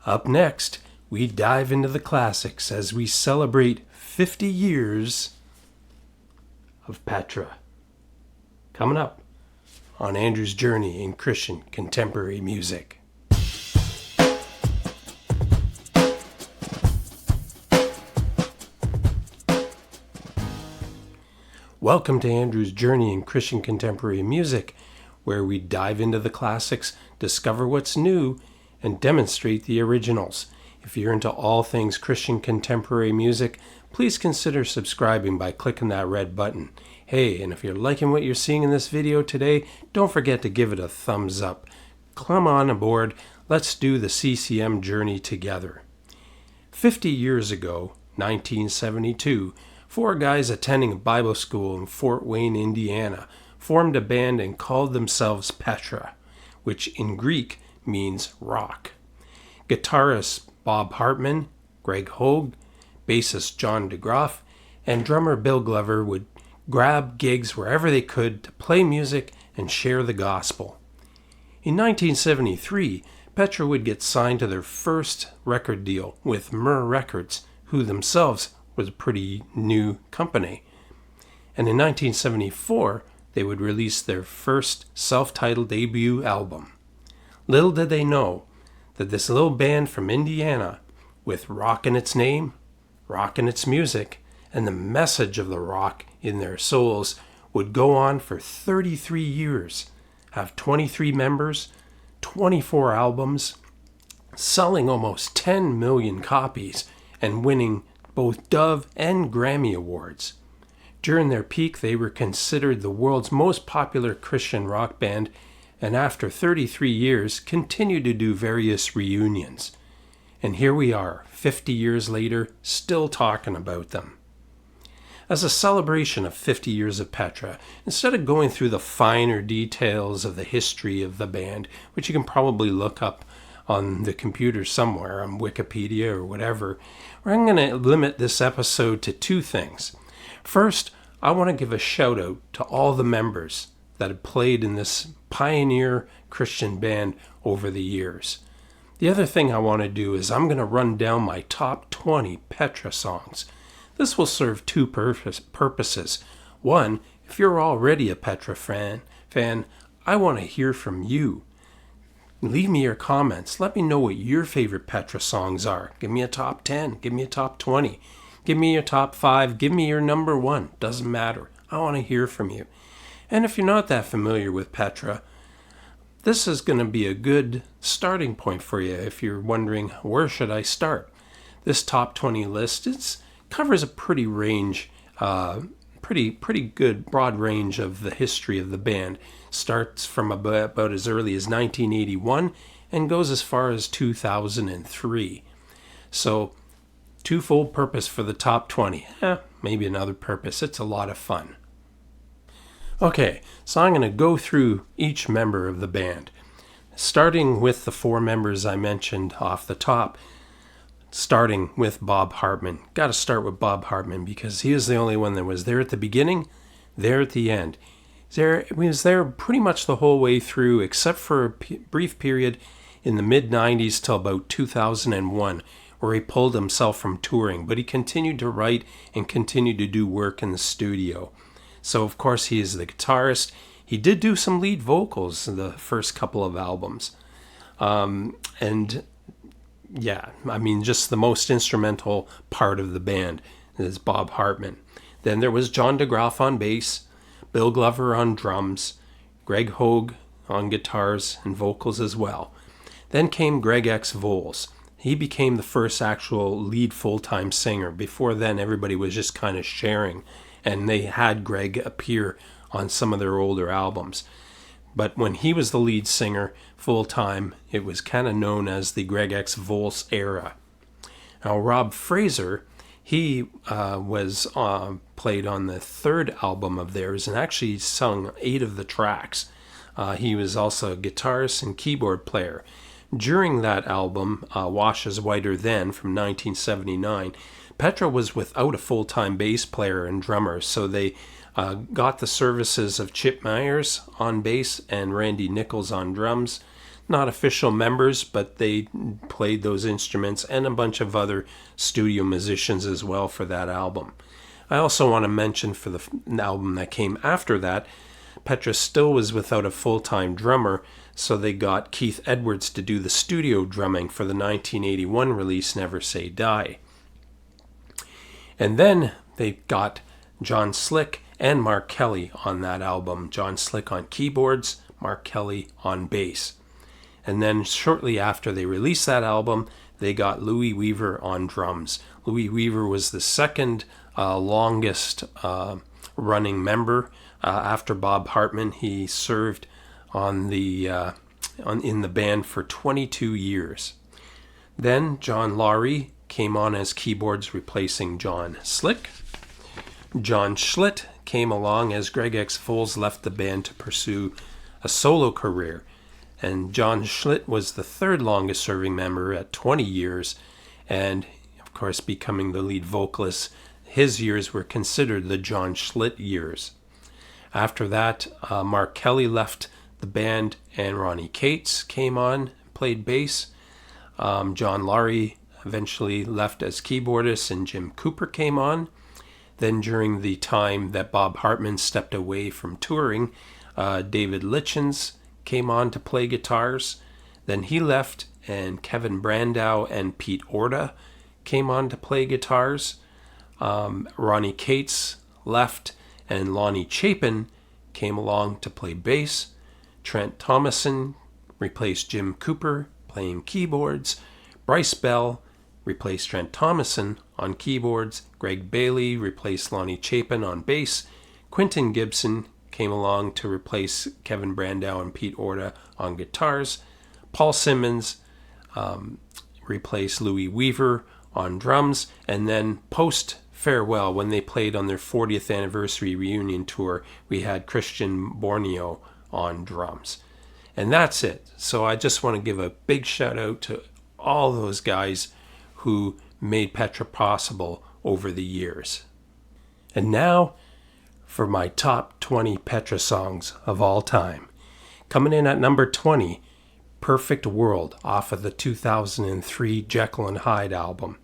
Up next, we dive into the classics as we celebrate 50 years of Petra. Coming up on Andrew's Journey in Christian Contemporary Music. Welcome to Andrew's Journey in Christian Contemporary Music, where we dive into the classics, discover what's new, and demonstrate the originals. If you're into all things Christian contemporary music, please consider subscribing by clicking that red button. Hey, and if you're liking what you're seeing in this video today, don't forget to give it a thumbs up. Come on aboard, let's do the CCM journey together. 50 years ago, 1972, 4 guys attending a Bible school in Fort Wayne, Indiana, formed a band and called themselves Petra, which in Greek means rock. Guitarist Bob Hartman, Greg Hogue, bassist John DeGroff, and drummer Bill Glover would grab gigs wherever they could to play music and share the gospel. In 1973, Petra would get signed to their first record deal with Myrrh Records, who themselves was a pretty new company. And in 1974, they would release their first self-titled debut album. Little did they know that this little band from Indiana, with rock in its name, rock in its music, and the message of the rock in their souls, would go on for 33 years, have 23 members, 24 albums, selling almost 10 million copies, and winning both Dove and Grammy Awards. During their peak, they were considered the world's most popular Christian rock band, and after 33 years, continued to do various reunions. And here we are, 50 years later, still talking about them. As a celebration of 50 years of Petra, instead of going through the finer details of the history of the band, which you can probably look up on the computer somewhere, on Wikipedia or whatever, I'm going to limit this episode to 2 things. First, I want to give a shout out to all the members that have played in this pioneer Christian band over the years. The other thing I want to do is I'm going to run down my top 20 Petra songs. This will serve 2 purposes. One, if you're already a Petra fan, I want to hear from you. Leave me your comments. Let me know what your favorite Petra songs are. Give me a top 10. Give me a top 20. Give me your top 5. Give me your number 1. Doesn't matter. I want to hear from you. And if you're not that familiar with Petra, this is going to be a good starting point for you if you're wondering, where should I start? This top 20 list covers a pretty range, pretty good broad range of the history of the band. Starts from about as early as 1981 and goes as far as 2003. So, twofold purpose for the top 20. Maybe another purpose. It's a lot of fun. Okay, so I'm going to go through each member of the band, starting with the 4 members I mentioned off the top. Starting with Bob Hartman. Got to start with Bob Hartman because he is the only one that was there at the beginning, there at the end. He was there pretty much the whole way through, except for a brief period in the mid-90s till about 2001, where he pulled himself from touring, but he continued to write and continued to do work in the studio. So, of course, he is the guitarist. He did do some lead vocals in the first couple of albums. Just the most instrumental part of the band is Bob Hartman. Then there was John DeGroff on bass, Bill Glover on drums, Greg Hogue on guitars and vocals as well. Then came Greg X. Voles. He became the first actual lead full-time singer. Before then, everybody was just kind of sharing, and they had Greg appear on some of their older albums. But when he was the lead singer full-time, it was kind of known as the Greg X. Voles era. Now, Rob Fraser, he was played on the 3rd album of theirs and actually sung 8 of the tracks. He was also a guitarist and keyboard player. During that album, Wash Is Whiter Than, from 1979, Petra was without a full-time bass player and drummer, so they got the services of Chip Myers on bass and Randy Nichols on drums. not official members, but they played those instruments, and a bunch of other studio musicians as well for that album. I also want to mention for the album that came after that, Petra still was without a full-time drummer, so they got Keith Edwards to do the studio drumming for the 1981 release Never Say Die. And then they got John Slick and Mark Kelly on that album. John Slick on keyboards, Mark Kelly on bass. And then shortly after they released that album, they got Louis Weaver on drums. Louis Weaver was the second longest running member after Bob Hartman. He served in the band for 22 years. Then John Laurie came on as keyboards, replacing John Slick. John Schlitt came along as Greg X. Foles left the band to pursue a solo career. And John Schlitt was the third longest serving member at 20 years, and of course becoming the lead vocalist. His years were considered the John Schlitt years. After that, Mark Kelly left the band and Ronnie Cates came on, played bass. John Laurie eventually left as keyboardist and Jim Cooper came on. Then during the time that Bob Hartman stepped away from touring, David Litchens came on to play guitars. Then he left and Kevin Brandow and Pete Orta came on to play guitars. Ronnie Cates left and Lonnie Chapin came along to play bass. Trent Thomason replaced Jim Cooper playing keyboards. Bryce Bell replaced Trent Thomason on keyboards. Greg Bailey replaced Lonnie Chapin on bass. Quentin Gibson came along to replace Kevin Brandow and Pete Orta on guitars. Paul Simmons replaced Louis Weaver on drums. And then post-farewell, when they played on their 40th anniversary reunion tour, we had Christian Borneo on drums. And that's it. So I just want to give a big shout out to all those guys who made Petra possible over the years. And now for my top 20 Petra songs of all time. Coming in at number 20, Perfect World off of the 2003 Jekyll and Hyde album.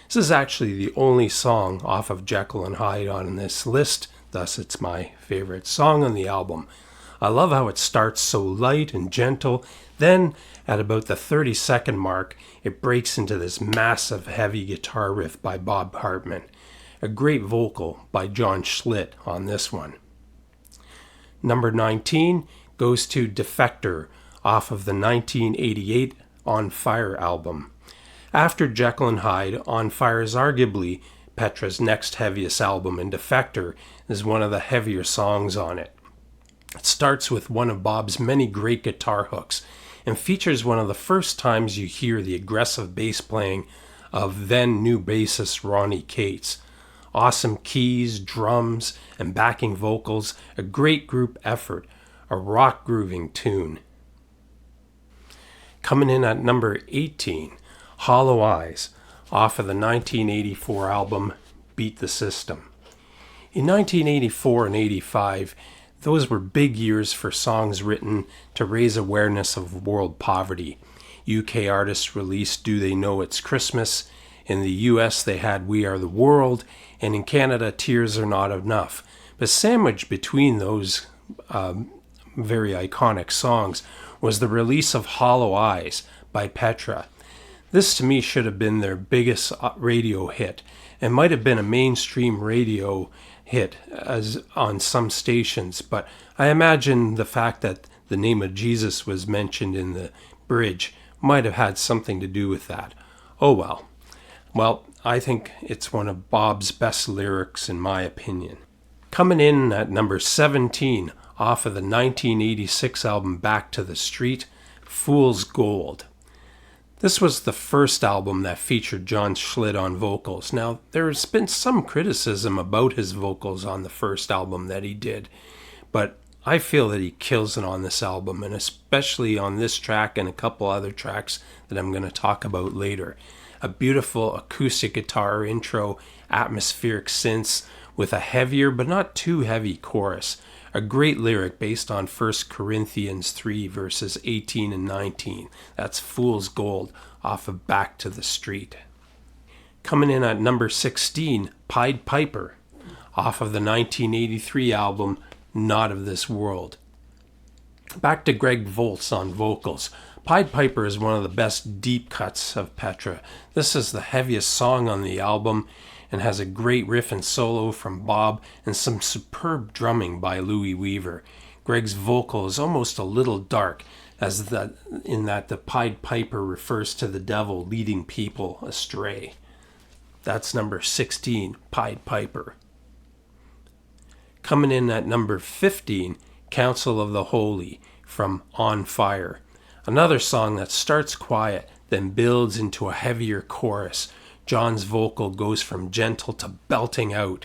This is actually the only song off of Jekyll and Hyde on this list, thus it's my favorite song on the album. I love how it starts so light and gentle, then at about the 30-second mark, it breaks into this massive heavy guitar riff by Bob Hartman. A great vocal by John Schlitt on this one. Number 19 goes to Defector off of the 1988 On Fire album. After Jekyll and Hyde, On Fire is arguably Petra's next heaviest album, and Defector is one of the heavier songs on it. It starts with one of Bob's many great guitar hooks and features one of the first times you hear the aggressive bass playing of then new bassist Ronnie Cates. Awesome keys, drums, and backing vocals, a great group effort, a rock grooving tune. Coming in at number 18, Hollow Eyes, off of the 1984 album Beat the System. In 1984 and 85, those were big years for songs written to raise awareness of world poverty. UK artists released Do They Know It's Christmas. In the US, they had We Are the World. And in Canada, Tears Are Not Enough. But sandwiched between those very iconic songs was the release of Hollow Eyes by Petra. This to me should have been their biggest radio hit and might have been a mainstream radio hit as on some stations, but I imagine the fact that the name of Jesus was mentioned in the bridge might have had something to do with that. Oh well. Well, I think it's one of Bob's best lyrics in my opinion. Coming in at number 17 off of the 1986 album Back to the Street, Fool's Gold. This was the first album that featured John Schlitt on vocals. Now, there's been some criticism about his vocals on the first album that he did, but I feel that he kills it on this album, and especially on this track and a couple other tracks that I'm going to talk about later. A beautiful acoustic guitar intro, atmospheric synths with a heavier but not too heavy chorus. A A great lyric based on 1 Corinthians 3 verses 18 and 19. That's Fool's Gold off of Back to the Street. Coming in at number 16, Pied Piper, off of the 1983 album Not of This World. Back to Greg Volz on vocals. Pied Piper is one of the best deep cuts of Petra. This is the heaviest song on the album and has a great riff and solo from Bob and some superb drumming by Louis Weaver. Greg's vocal is almost a little dark, in that the Pied Piper refers to the devil leading people astray. That's number 16, Pied Piper. Coming in at number 15, Council of the Holy from On Fire. Another song that starts quiet, then builds into a heavier chorus. John's vocal goes from gentle to belting out.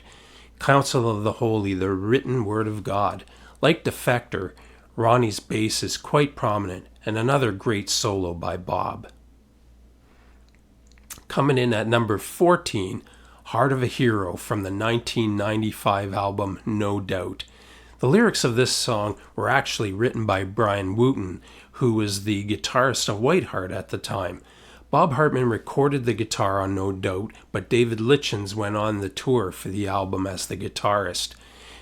Council of the Holy, the written word of God. Like Defector, Ronnie's bass is quite prominent, and another great solo by Bob. Coming in at number 14, Heart of a Hero from the 1995 album No Doubt. The lyrics of this song were actually written by Brian Wooten, who was the guitarist of Whiteheart at the time. Bob Hartman recorded the guitar on No Doubt, but David Litchens went on the tour for the album as the guitarist.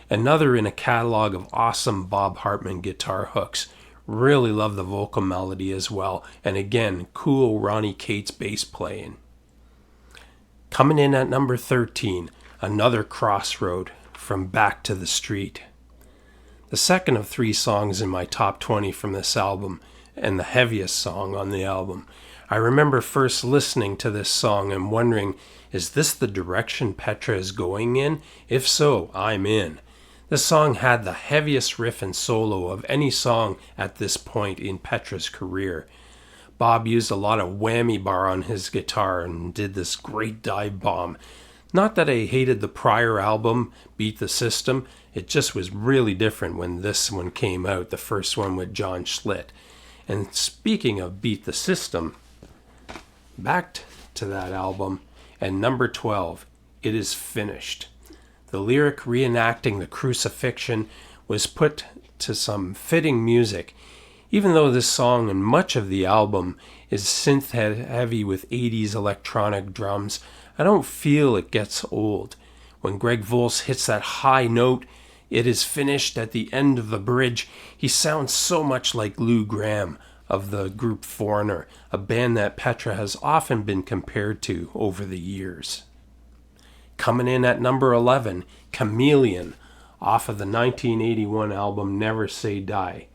Another in a catalog of awesome Bob Hartman guitar hooks. Really love the vocal melody as well, and again, cool Ronnie Cates bass playing. Coming in at number 13, another Crossroad from Back to the Street. The second of 3 songs in my top 20 from this album, and the heaviest song on the album. I remember first listening to this song and wondering, is this the direction Petra is going in? If so, I'm in. This song had the heaviest riff and solo of any song at this point in Petra's career. Bob used a lot of whammy bar on his guitar and did this great dive bomb. Not that I hated the prior album, Beat the System, it just was really different when this one came out, the first one with John Schlitt. And speaking of Beat the System, back to that album, and number 12, It Is Finished. The lyric reenacting the crucifixion was put to some fitting music. Even though this song and much of the album is synth heavy with 80s electronic drums, I don't feel it gets old. When Greg Volz hits that high note, It Is Finished, at the end of the bridge, he sounds so much like Lou Gramm of the group Foreigner, a band that Petra has often been compared to over the years. Coming in at number 11, Chameleon, off of the 1981 album Never Say Die.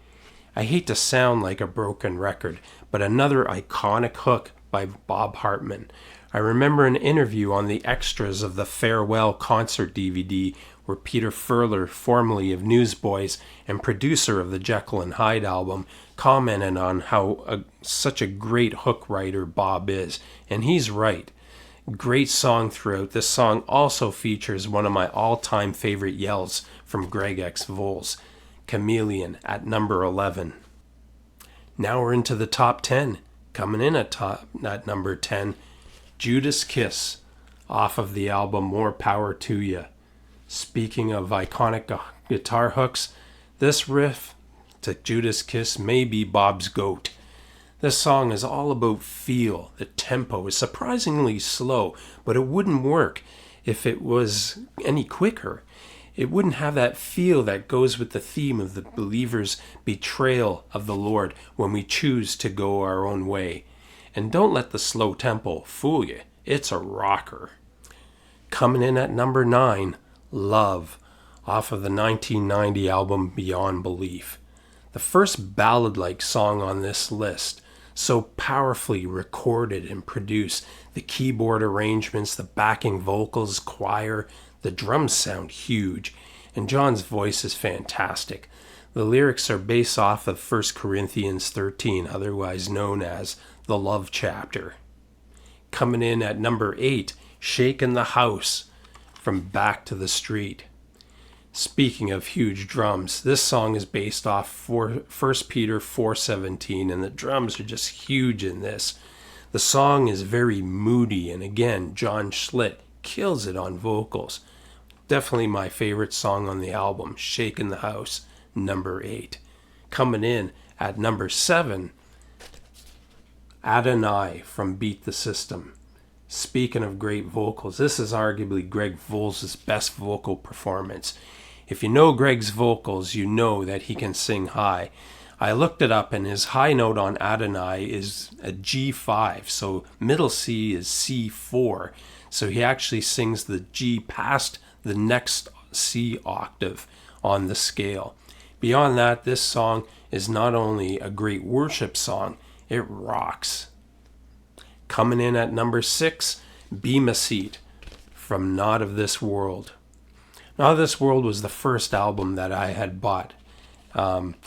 I hate to sound like a broken record, but another iconic hook by Bob Hartman. I remember an interview on the extras of the Farewell concert DVD where Peter Furler, formerly of Newsboys and producer of the Jekyll and Hyde album, commented on how such a great hook writer Bob is, and he's right. Great song throughout. This song also features one of my all-time favorite yells from Greg X Volz, Chameleon at number 11. Now we're into the top 10. Coming in at number 10, Judas Kiss, off of the album More Power to Ya. Speaking of iconic guitar hooks, this riff to Judas Kiss may be Bob's GOAT. This song is all about feel. The tempo is surprisingly slow, but it wouldn't work if it was any quicker. It wouldn't have that feel that goes with the theme of the believer's betrayal of the Lord when we choose to go our own way. And don't let the slow tempo fool you. It's a rocker. Coming in at number 9, Love, off of the 1990 album Beyond Belief. The first ballad-like song on this list, so powerfully recorded and produced. The keyboard arrangements, the backing vocals, choir, the drums sound huge, and John's voice is fantastic. The lyrics are based off of 1 Corinthians 13, otherwise known as the Love Chapter. Coming in at number 8, Shakin' the House from Back to the Street. Speaking of huge drums, this song is based off 1 Peter 4:17, and the drums are just huge in this. The song is very moody, and again, John Schlitt kills it on vocals. Definitely my favorite song on the album, Shakin' the House, number 8. Coming in at number 7, Adonai from Beat the System. Speaking of great vocals, this is arguably Greg Volz's best vocal performance. If you know Greg's vocals, you know that he can sing high. I looked it up, and his high note on Adonai is a G5, so middle C is C4. So he actually sings the G past the next C octave on the scale. Beyond that, this song is not only a great worship song, it rocks. Coming in at number 6, Be My Seat from Not of This World. Not of This World was the first album that I had bought.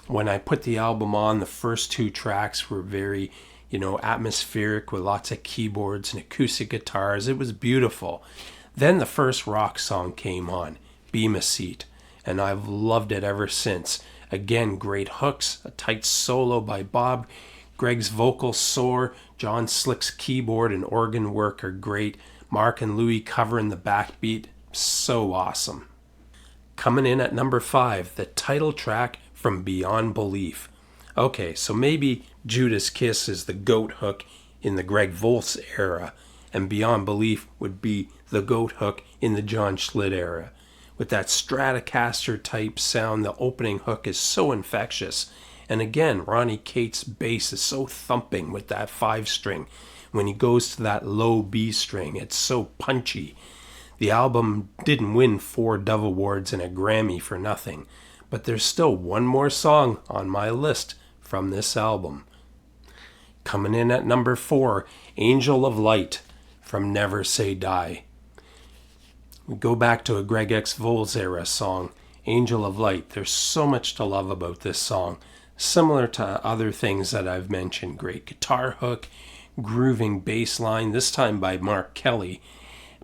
When I put the album on, the first 2 tracks were very, atmospheric with lots of keyboards and acoustic guitars. It was beautiful. Then the first rock song came on, Be My Seat, and I've loved it ever since. Again, great hooks, a tight solo by Bob, Greg's vocals soar, John Slick's keyboard and organ work are great, Mark and Louie covering the backbeat, so awesome. Coming in at number 5, the title track from Beyond Belief. Okay, so maybe Judas Kiss is the goat hook in the Greg Volz era, and Beyond Belief would be the goat hook in the John Schlitt era. With that Stratocaster type sound, the opening hook is so infectious. And again, Ronnie Cates' bass is so thumping with that 5-string. When he goes to that low B string, it's so punchy. The album didn't win 4 Dove Awards and a Grammy for nothing, but there's still one more song on my list from this album. Coming in at number 4, Angel of Light from Never Say Die. We go back to a Greg X Volz era song, Angel of Light. There's so much to love about this song. Similar to other things that I've mentioned, great guitar hook, grooving bass line, this time by Mark Kelly.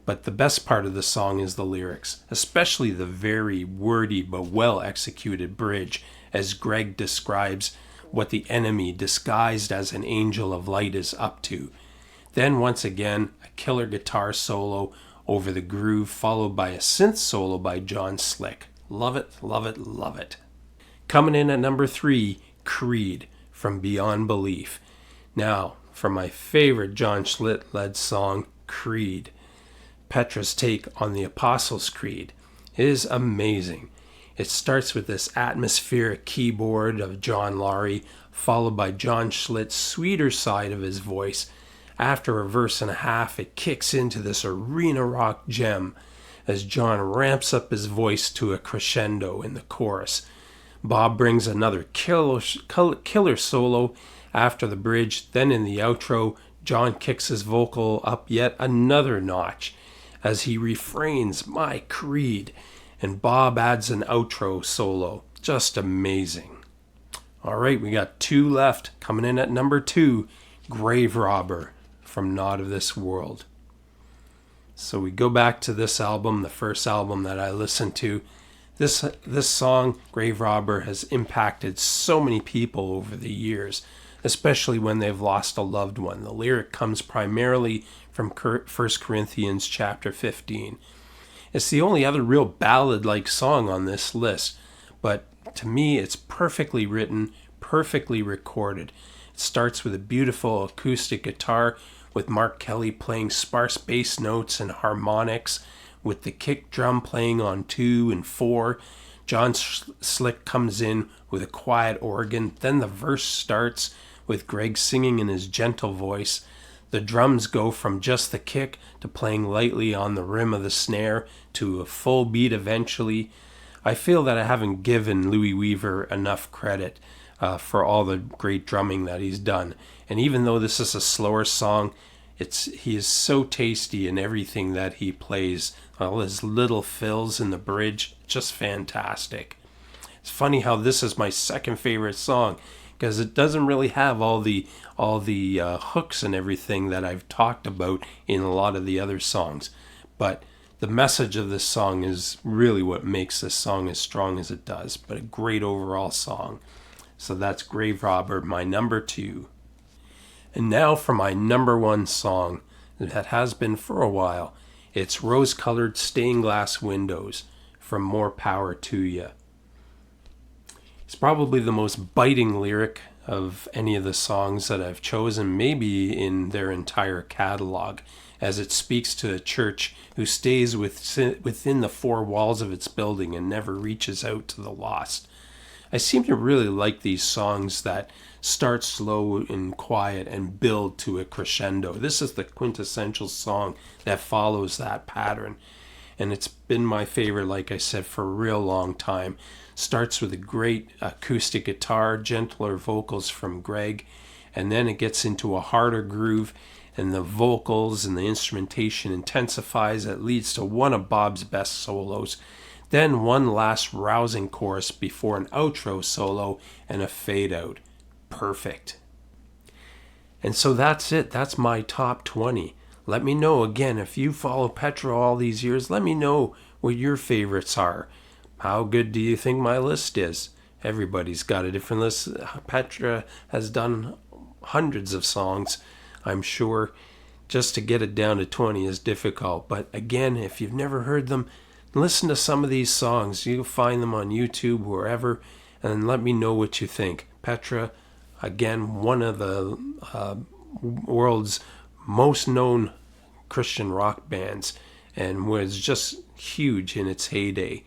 But the best part of the song is the lyrics, especially the very wordy but well executed bridge as Greg describes what the enemy disguised as an angel of light is up to. Then once again, a killer guitar solo over the groove, followed by a synth solo by John Slick. Love it, love it, love it. Coming in at number 3, Creed from Beyond Belief. Now, for my favorite John Schlitt-led song, Creed. Petra's take on the Apostles' Creed is amazing. It starts with this atmospheric keyboard of John Laurie, followed by John Schlitt's sweeter side of his voice. After a verse and a half, it kicks into this arena rock gem as John ramps up his voice to a crescendo in the chorus. Bob brings another killer solo after the bridge. Then in the outro, John kicks his vocal up yet another notch as he refrains, "My Creed," and Bob adds an outro solo. Just amazing. All right, we got 2 left. Coming in at number 2, Grave Robber from Not of This World. So we go back to this album, the first album that I listened to. This song, Grave Robber, has impacted so many people over the years, especially when they've lost a loved one. The lyric comes primarily from 1 Corinthians chapter 15. It's the only other real ballad-like song on this list, but to me it's perfectly written, perfectly recorded. It starts with a beautiful acoustic guitar with Mark Kelly playing sparse bass notes and harmonics, with the kick drum playing on 2 and 4. John Slick comes in with a quiet organ. Then the verse starts with Greg singing in his gentle voice. The drums go from just the kick to playing lightly on the rim of the snare to a full beat eventually. I feel that I haven't given Louis Weaver enough credit for all the great drumming that he's done. And even though this is a slower song, he is so tasty in everything that he plays. All his little fills in the bridge, just fantastic. It's funny how this is my second favorite song, because it doesn't really have all the hooks and everything that I've talked about in a lot of the other songs. But the message of this song is really what makes this song as strong as it does. But a great overall song. So that's Grave Robber, my number 2. And now for my number 1 song that has been for a while. It's rose-colored stained glass windows from More Power to Ya. It's probably the most biting lyric of any of the songs that I've chosen, maybe in their entire catalog, as it speaks to a church who stays within the four walls of its building and never reaches out to the lost. I seem to really like these songs that start slow and quiet and build to a crescendo. This is the quintessential song that follows that pattern. And it's been my favorite, like I said, for a real long time. Starts with a great acoustic guitar, gentler vocals from Greg, and then it gets into a harder groove, and the vocals and the instrumentation intensifies. It leads to one of Bob's best solos. Then one last rousing chorus before an outro solo and a fade out. Perfect. And so that's it. That's my top 20. Let me know, again, if you follow Petra all these years, let me know what your favorites are. How good do you think my list is? Everybody's got a different list. Petra has done hundreds of songs, I'm sure. Just to get it down to 20 is difficult. But again, if you've never heard them, listen to some of these songs. You'll find them on YouTube, wherever, and let me know what you think. Petra, again, one of the world's most known Christian rock bands, and was just huge in its heyday.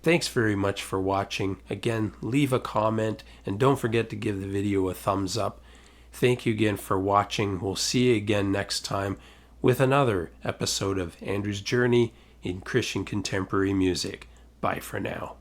Thanks very much for watching. Again, leave a comment, and don't forget to give the video a thumbs up. Thank you again for watching. We'll see you again next time with another episode of Andrew's Journey in Christian Contemporary Music. Bye for now.